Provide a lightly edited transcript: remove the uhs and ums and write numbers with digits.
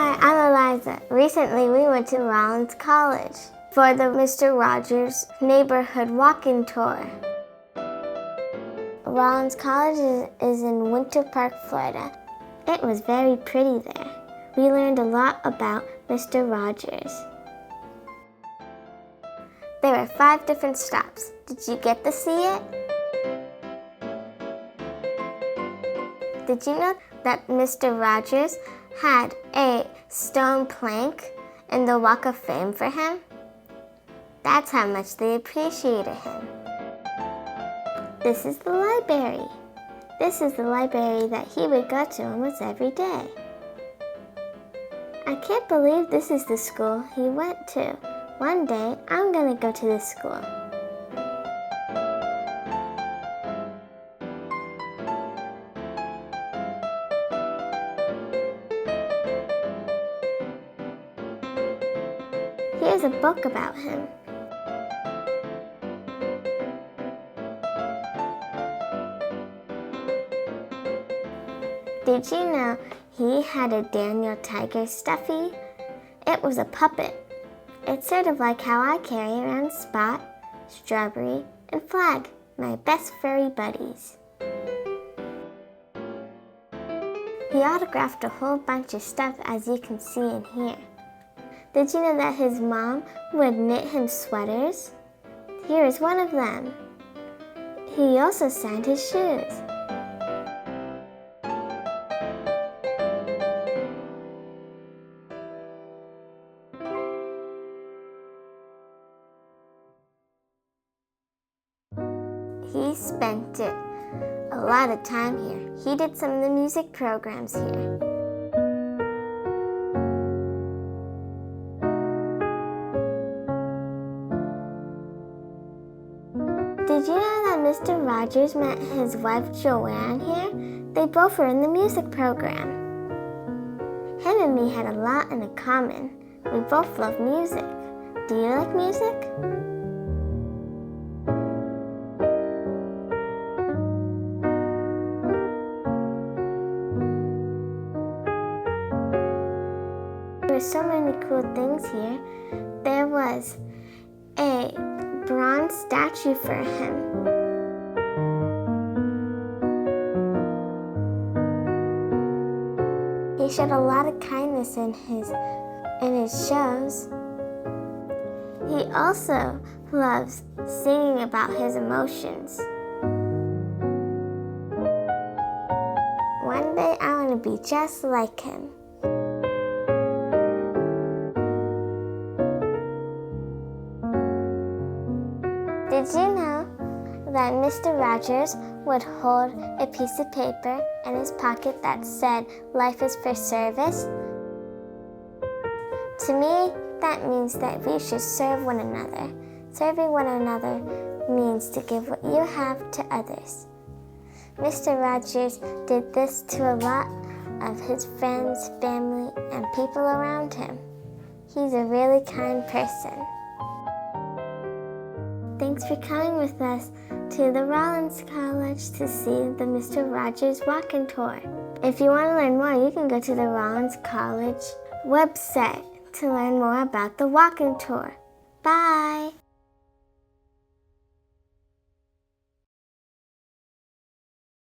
Hi, I'm Eliza. Recently we went to Rollins College for the Mr. Rogers Neighborhood Walking Tour. Rollins College is in Winter Park, Florida. It was very pretty there. We learned a lot about Mr. Rogers. There were 5 different stops. Did you get to see it? Did you know that Mr. Rogers had a stone plank in the Walk of Fame for him? That's how much they appreciated him. This is the library. This is the library that he would go to almost every day. I can't believe this is the school he went to. One day, I'm gonna go to this school. Here's a book about him. Did you know he had a Daniel Tiger stuffy? It was a puppet. It's sort of like how I carry around Spot, Strawberry, and Flag, my best furry buddies. He autographed a whole bunch of stuff, as you can see in here. Did you know that his mom would knit him sweaters? Here is one of them. He also signed his shoes. He spent a lot of time here. He did some of the music programs here. Did you know that Mr. Rogers met his wife Joanne here? They both were in the music program. Him and me had a lot in common. We both love music. Do you like music? There were so many cool things here. There was a bronze statue for him. He showed a lot of kindness in his shows. He also loves singing about his emotions. One day I want to be just like him. Did you know that Mr. Rogers would hold a piece of paper in his pocket that said, "Life is for service"? To me, that means that we should serve one another. Serving one another means to give what you have to others. Mr. Rogers did this to a lot of his friends, family, and people around him. He's a really kind person. Thanks for coming with us to the Rollins College to see the Mr. Rogers Walking Tour. If you want to learn more, you can go to the Rollins College website to learn more about the walking tour. Bye!